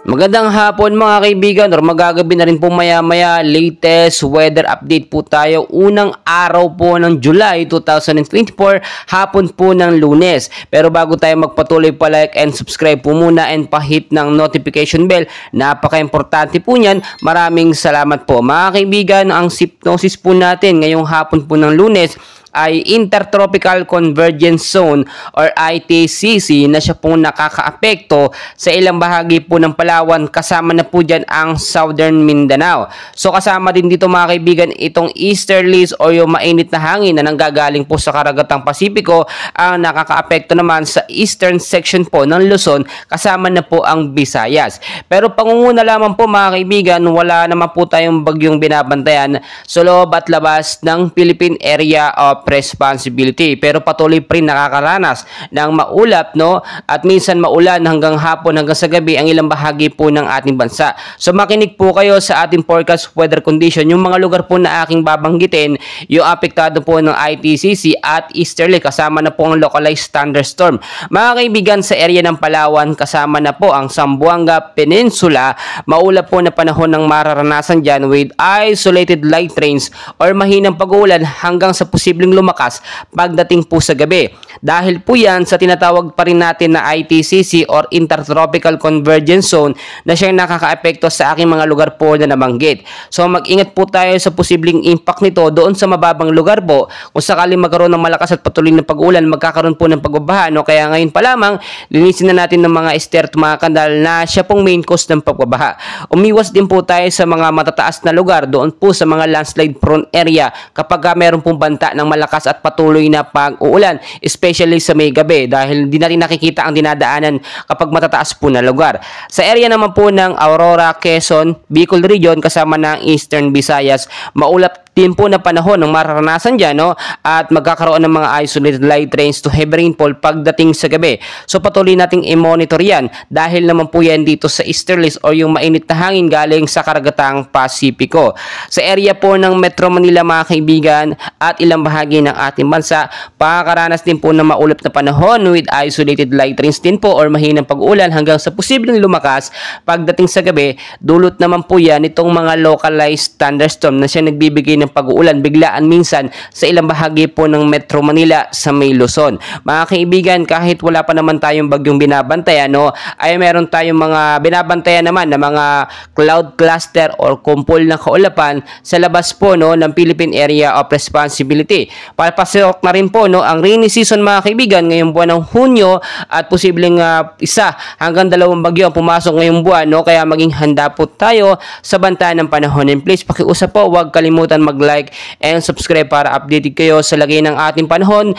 Magandang hapon mga kaibigan, or magagabi na rin po maya-maya, latest weather update po tayo. Unang araw po ng July 2024, hapon po ng Lunes. Pero bago tayo magpatuloy, pa-like and subscribe po muna and pa-hit ng notification bell. Napaka-importante po niyan. Maraming salamat po. Mga kaibigan, ang hypnosis po natin ngayong hapon po ng Lunes ay Intertropical Convergence Zone or ITCZ na siya pong nakakaapekto sa ilang bahagi po ng Palawan, kasama na po dyan ang Southern Mindanao. So kasama din dito mga kaibigan itong easterlies o yung mainit na hangin na nanggagaling po sa karagatang Pasipiko ang nakakaapekto naman sa eastern section po ng Luzon, kasama na po ang Visayas. Pero pangunguna lamang po mga kaibigan, wala naman po tayong bagyong binabantayan sa loob at labas ng Philippine Area of Responsibility, pero patuloy pa rin nakakaranas ng maulap, no, at minsan maulan hanggang hapon hanggang sa gabi ang ilang bahagi po ng ating bansa. So makinig po kayo sa ating forecast weather condition. Yung mga lugar po na aking babanggitin, yung apektado po ng ITCZ at easterly, kasama na po ang localized thunderstorm. Mga kaibigan, sa area ng Palawan, kasama na po ang Zamboanga Peninsula, maulap po na panahon ng mararanasan dyan with isolated light rains or mahinang pag-uulan hanggang sa posibleng lumakas pagdating po sa gabi. Dahil po yan sa tinatawag pa rin natin na ITCZ or Intertropical Convergence Zone na siyang nakakaapekto sa aking mga lugar po na nabanggit. So mag-ingat po tayo sa posibleng impact nito doon sa mababang lugar po. Kung sakaling magkaroon ng malakas at patuloy na pag-ulan, magkakaroon po ng pagbabaha, no? Kaya ngayon pa lamang, linisin na natin ng mga ester at mga kandal na siya pong main cause ng pagbabaha. Umiwas din po tayo sa mga matataas na lugar doon po sa mga landslide prone area kapag meron pong banta ng malakas at patuloy na pag-uulan, especially sa may gabi, dahil di natin nakikita ang dinadaanan kapag matataas po na lugar. Sa area naman po ng Aurora, Quezon, Bicol Region, kasama ng Eastern Visayas, maulap din po na panahon ng mararanasan dyan, no? At magkakaroon ng mga isolated light rains to heavy rainfall pagdating sa gabi. So patuloy nating i-monitor yan dahil naman po yan dito sa easterlies o yung mainit na hangin galing sa karagatang Pasipiko. Sa area po ng Metro Manila mga kaibigan at ilang bahagi ng ating bansa, pakakaranas din po ng maulap na panahon with isolated light rains din po or mahinang pag-ulan hanggang sa posibleng lumakas pagdating sa gabi. Dulot naman po yan itong mga localized thunderstorm na siya nagbibigay ng pag-uulan biglaan minsan sa ilang bahagi po ng Metro Manila sa may Luzon. Mga kaibigan, kahit wala pa naman tayong bagyong binabantayan, no, ay meron tayong mga binabantayan naman na mga cloud cluster or kumpol ng kaulapan sa labas po, no, ng Philippine Area of Responsibility. Papasok na rin po, no, ang rainy season mga kaibigan ngayong buwan ng Hunyo at posibleng isa hanggang 2 bagyo ang pumasok ngayong buwan, no, kaya maging handa po tayo sa banta ng panahon. And please pakiusap po, huwag kalimutan mag-like and subscribe para updated kayo sa lagay ng ating panahon.